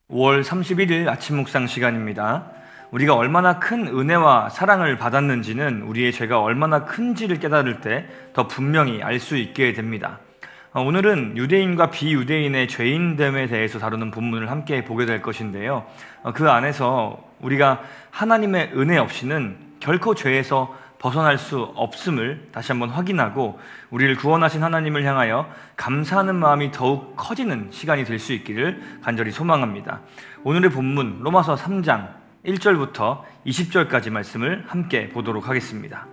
5월 31일 아침 묵상 시간입니다. 우리가 얼마나 큰 은혜와 사랑을 받았는지는 우리의 죄가 얼마나 큰지를 깨달을 때 더 분명히 알 수 있게 됩니다. 오늘은 유대인과 비유대인의 죄인됨에 대해서 다루는 본문을 함께 보게 될 것인데요. 그 안에서 우리가 하나님의 은혜 없이는 결코 죄에서 벗어날 수 없음을 다시 한번 확인하고 우리를 구원하신 하나님을 향하여 감사하는 마음이 더욱 커지는 시간이 될 수 있기를 간절히 소망합니다. 오늘의 본문 로마서 3장 1절부터 20절까지 말씀을 함께 보도록 하겠습니다.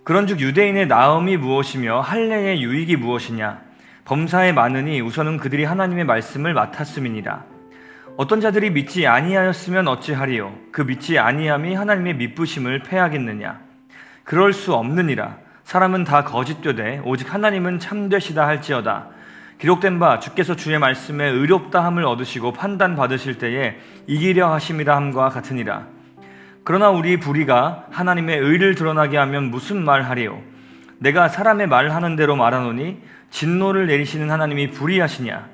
그런즉 유대인의 나음이 무엇이며 할례의 유익이 무엇이냐? 범사에 많으니 우선은 그들이 하나님의 말씀을 맡았음이니라. 어떤 자들이 믿지 아니하였으면 어찌하리요? 그 믿지 아니함이 하나님의 미쁘심을 패하겠느냐? 그럴 수 없느니라. 사람은 다 거짓되되 오직 하나님은 참되시다 할지어다. 기록된 바 주께서 주의 말씀에 의롭다 함을 얻으시고 판단 받으실 때에 이기려 하심이라 함과 같으니라. 그러나 우리 불의가 하나님의 의를 드러나게 하면 무슨 말하리요? 내가 사람의 말하는 대로 말하노니 진노를 내리시는 하나님이 불의하시냐?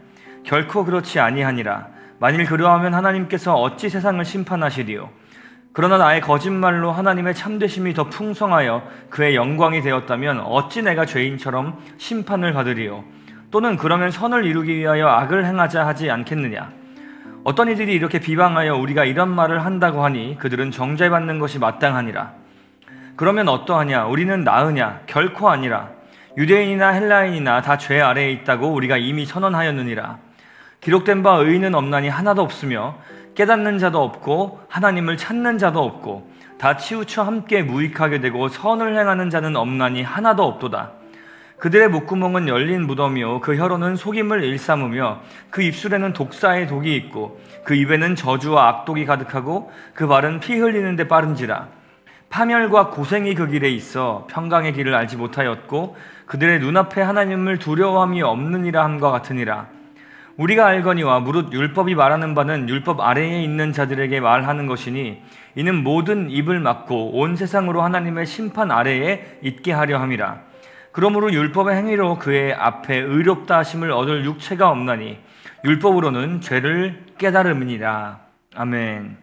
결코 그렇지 아니하니라. 만일 그러하면 하나님께서 어찌 세상을 심판하시리요? 그러나 나의 거짓말로 하나님의 참되심이 더 풍성하여 그의 영광이 되었다면 어찌 내가 죄인처럼 심판을 받으리요? 또는 그러면 선을 이루기 위하여 악을 행하자 하지 않겠느냐? 어떤 이들이 이렇게 비방하여 우리가 이런 말을 한다고 하니 그들은 정죄받는 것이 마땅하니라. 그러면 어떠하냐? 우리는 나으냐? 결코 아니라. 유대인이나 헬라인이나 다 죄 아래에 있다고 우리가 이미 선언하였느니라. 기록된 바 의인은 없나니 하나도 없으며 깨닫는 자도 없고 하나님을 찾는 자도 없고 다 치우쳐 함께 무익하게 되고 선을 행하는 자는 없나니 하나도 없도다. 그들의 목구멍은 열린 무덤이요 그 혀로는 속임을 일삼으며 그 입술에는 독사의 독이 있고 그 입에는 저주와 악독이 가득하고 그 발은 피 흘리는 데 빠른지라. 파멸과 고생이 그 길에 있어 평강의 길을 알지 못하였고 그들의 눈앞에 하나님을 두려워함이 없느니라 함과 같으니라. 우리가 알거니와 무릇 율법이 말하는 바는 율법 아래에 있는 자들에게 말하는 것이니 이는 모든 입을 막고 온 세상으로 하나님의 심판 아래에 있게 하려 함이라. 그러므로 율법의 행위로 그의 앞에 의롭다 하심을 얻을 육체가 없나니 율법으로는 죄를 깨달음이니라. 아멘.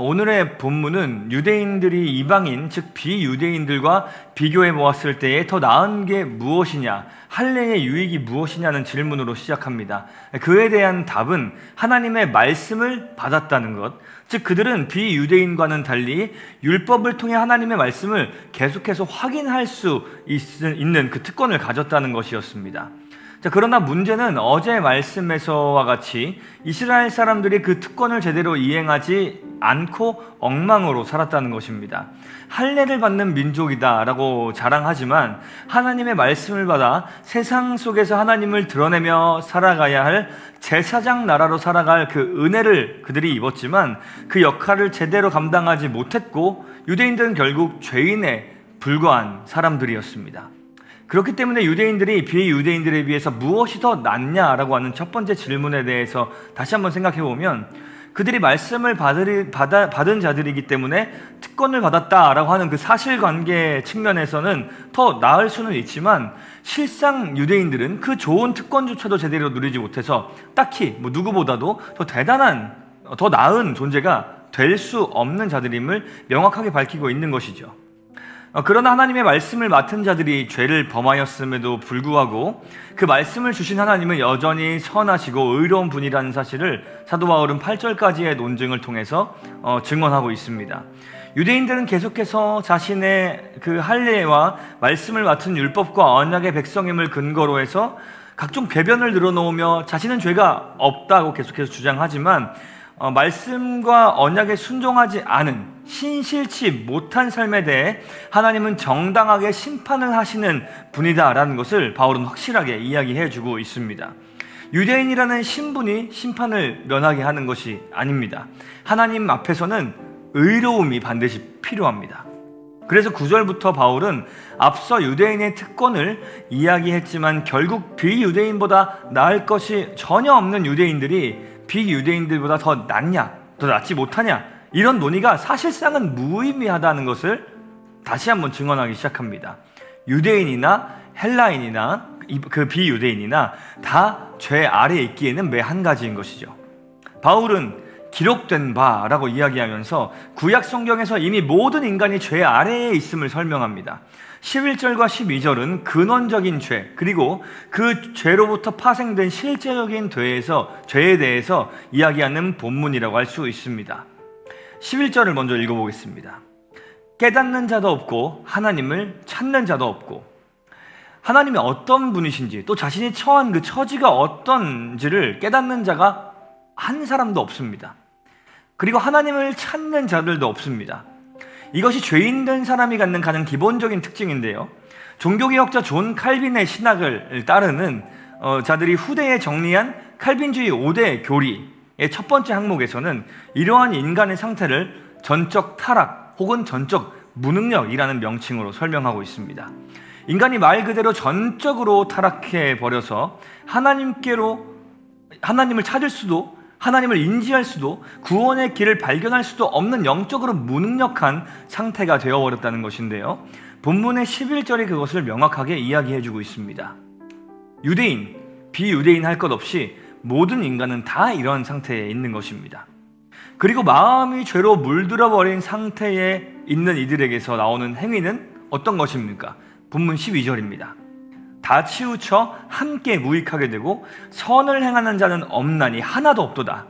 오늘의 본문은 유대인들이 이방인 즉 비유대인들과 비교해 보았을 때에 더 나은 게 무엇이냐, 할례의 유익이 무엇이냐는 질문으로 시작합니다. 그에 대한 답은 하나님의 말씀을 받았다는 것, 즉 그들은 비유대인과는 달리 율법을 통해 하나님의 말씀을 계속해서 확인할 수 있는 그 특권을 가졌다는 것이었습니다. 자, 그러나 문제는 어제 말씀에서와 같이 이스라엘 사람들이 그 특권을 제대로 이행하지 않고 엉망으로 살았다는 것입니다. 할례를 받는 민족이다라고 자랑하지만 하나님의 말씀을 받아 세상 속에서 하나님을 드러내며 살아가야 할 제사장 나라로 살아갈 그 은혜를 그들이 입었지만 그 역할을 제대로 감당하지 못했고 유대인들은 결국 죄인에 불과한 사람들이었습니다. 그렇기 때문에 유대인들이 비유대인들에 비해서 무엇이 더 낫냐라고 하는 첫 번째 질문에 대해서 다시 한번 생각해 보면 그들이 말씀을 받은 자들이기 때문에 특권을 받았다라고 하는 그 사실관계 측면에서는 더 나을 수는 있지만 실상 유대인들은 그 좋은 특권조차도 제대로 누리지 못해서 딱히 누구보다도 더 대단한, 더 나은 존재가 될 수 없는 자들임을 명확하게 밝히고 있는 것이죠. 그러나 하나님의 말씀을 맡은 자들이 죄를 범하였음에도 불구하고 그 말씀을 주신 하나님은 여전히 선하시고 의로운 분이라는 사실을 사도 바울은 8절까지의 논증을 통해서 증언하고 있습니다. 유대인들은 계속해서 자신의 그 할례와 말씀을 맡은 율법과 언약의 백성임을 근거로 해서 각종 궤변을 늘어놓으며 자신은 죄가 없다고 계속해서 주장하지만 말씀과 언약에 순종하지 않은 신실치 못한 삶에 대해 하나님은 정당하게 심판을 하시는 분이다라는 것을 바울은 확실하게 이야기해주고 있습니다. 유대인이라는 신분이 심판을 면하게 하는 것이 아닙니다. 하나님 앞에서는 의로움이 반드시 필요합니다. 그래서 9절부터 바울은 앞서 유대인의 특권을 이야기했지만 결국 비유대인보다 나을 것이 전혀 없는 유대인들이 비유대인들보다 더 낫냐, 더 낫지 못하냐, 이런 논의가 사실상은 무의미하다는 것을 다시 한번 증언하기 시작합니다. 유대인이나 헬라인이나 그 비유대인이나 다 죄 아래에 있기에는 매 한 가지인 것이죠. 바울은 기록된 바라고 이야기하면서 구약 성경에서 이미 모든 인간이 죄 아래에 있음을 설명합니다. 11절과 12절은 근원적인 죄, 그리고 그 죄로부터 파생된 실제적인 죄에 대해서 이야기하는 본문이라고 할 수 있습니다. 11절을 먼저 읽어보겠습니다. 깨닫는 자도 없고 하나님을 찾는 자도 없고. 하나님이 어떤 분이신지, 또 자신이 처한 그 처지가 어떤지를 깨닫는 자가 한 사람도 없습니다. 그리고 하나님을 찾는 자들도 없습니다. 이것이 죄인된 사람이 갖는 가장 기본적인 특징인데요, 종교개혁자 존 칼빈의 신학을 따르는 자들이 후대에 정리한 칼빈주의 5대 교리의 첫 번째 항목에서는 이러한 인간의 상태를 전적 타락 혹은 전적 무능력이라는 명칭으로 설명하고 있습니다. 인간이 말 그대로 전적으로 타락해 버려서 하나님을 찾을 수도, 하나님을 인지할 수도, 구원의 길을 발견할 수도 없는 영적으로 무능력한 상태가 되어버렸다는 것인데요, 본문의 11절이 그것을 명확하게 이야기해주고 있습니다. 유대인, 비유대인 할 것 없이 모든 인간은 다 이런 상태에 있는 것입니다. 그리고 마음이 죄로 물들어버린 상태에 있는 이들에게서 나오는 행위는 어떤 것입니까? 본문 12절입니다. 다 치우쳐 함께 무익하게 되고 선을 행하는 자는 없나니 하나도 없도다.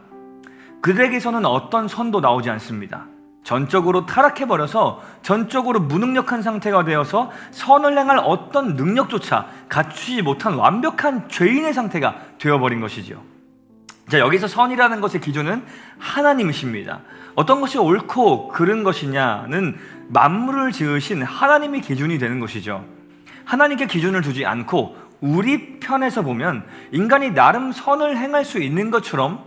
그들에게서는 어떤 선도 나오지 않습니다. 전적으로 타락해버려서 전적으로 무능력한 상태가 되어서 선을 행할 어떤 능력조차 갖추지 못한 완벽한 죄인의 상태가 되어버린 것이지요. 자, 여기서 선이라는 것의 기준은 하나님이십니다. 어떤 것이 옳고 그른 것이냐는 만물을 지으신 하나님이 기준이 되는 것이죠. 하나님께 기준을 두지 않고 우리 편에서 보면 인간이 나름 선을 행할 수 있는 것처럼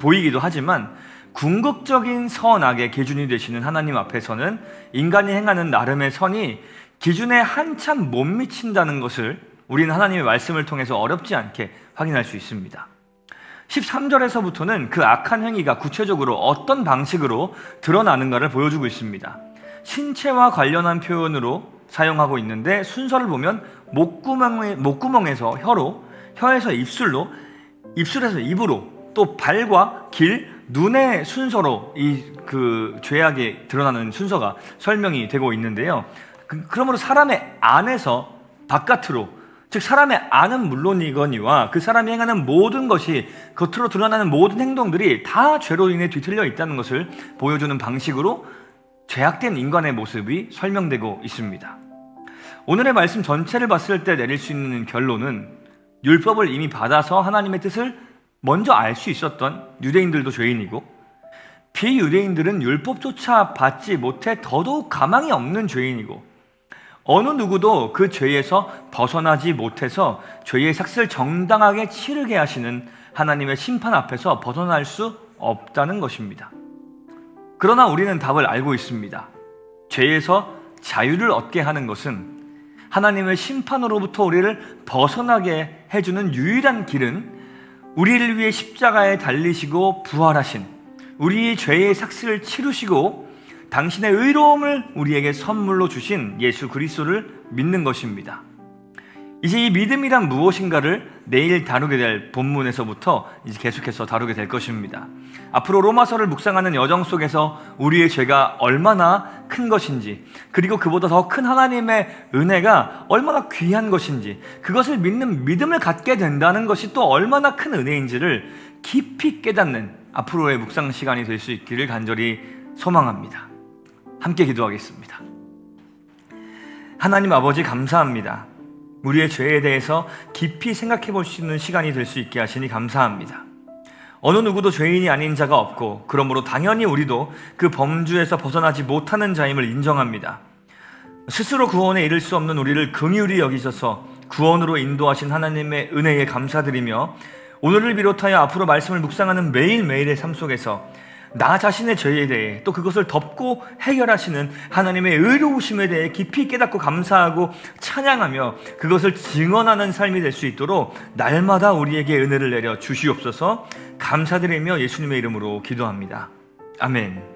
보이기도 하지만, 궁극적인 선악의 기준이 되시는 하나님 앞에서는 인간이 행하는 나름의 선이 기준에 한참 못 미친다는 것을 우리는 하나님의 말씀을 통해서 어렵지 않게 확인할 수 있습니다. 13절에서부터는 그 악한 행위가 구체적으로 어떤 방식으로 드러나는가를 보여주고 있습니다. 신체와 관련한 표현으로 사용하고 있는데, 순서를 보면 목구멍에서 혀로, 혀에서 입술로, 입술에서 입으로, 또 발과 길, 눈의 순서로 그 죄악이 드러나는 순서가 설명이 되고 있는데요, 그러므로 사람의 안에서 바깥으로, 즉 사람의 안은 물론이거니와 그 사람이 행하는 모든 것이, 겉으로 드러나는 모든 행동들이 다 죄로 인해 뒤틀려 있다는 것을 보여주는 방식으로 죄악된 인간의 모습이 설명되고 있습니다. 오늘의 말씀 전체를 봤을 때 내릴 수 있는 결론은, 율법을 이미 받아서 하나님의 뜻을 먼저 알 수 있었던 유대인들도 죄인이고, 비유대인들은 율법조차 받지 못해 더더욱 가망이 없는 죄인이고, 어느 누구도 그 죄에서 벗어나지 못해서 죄의 삭슬을 정당하게 치르게 하시는 하나님의 심판 앞에서 벗어날 수 없다는 것입니다. 그러나 우리는 답을 알고 있습니다. 죄에서 자유를 얻게 하는 것은, 하나님의 심판으로부터 우리를 벗어나게 해주는 유일한 길은 우리를 위해 십자가에 달리시고 부활하신, 우리의 죄의 삭슬을 치르시고 당신의 의로움을 우리에게 선물로 주신 예수 그리스도를 믿는 것입니다. 이제 이 믿음이란 무엇인가를 내일 다루게 될 본문에서부터 이제 계속해서 다루게 될 것입니다. 앞으로 로마서를 묵상하는 여정 속에서 우리의 죄가 얼마나 큰 것인지, 그리고 그보다 더 큰 하나님의 은혜가 얼마나 귀한 것인지, 그것을 믿는 믿음을 갖게 된다는 것이 또 얼마나 큰 은혜인지를 깊이 깨닫는 앞으로의 묵상 시간이 될 수 있기를 간절히 소망합니다. 함께 기도하겠습니다. 하나님 아버지, 감사합니다. 우리의 죄에 대해서 깊이 생각해 볼 수 있는 시간이 될 수 있게 하시니 감사합니다. 어느 누구도 죄인이 아닌 자가 없고, 그러므로 당연히 우리도 그 범주에서 벗어나지 못하는 자임을 인정합니다. 스스로 구원에 이를 수 없는 우리를 긍휼히 여기셔서 구원으로 인도하신 하나님의 은혜에 감사드리며, 오늘을 비롯하여 앞으로 말씀을 묵상하는 매일매일의 삶 속에서 나 자신의 죄에 대해, 또 그것을 덮고 해결하시는 하나님의 의로우심에 대해 깊이 깨닫고 감사하고 찬양하며 그것을 증언하는 삶이 될 수 있도록 날마다 우리에게 은혜를 내려 주시옵소서. 감사드리며 예수님의 이름으로 기도합니다. 아멘.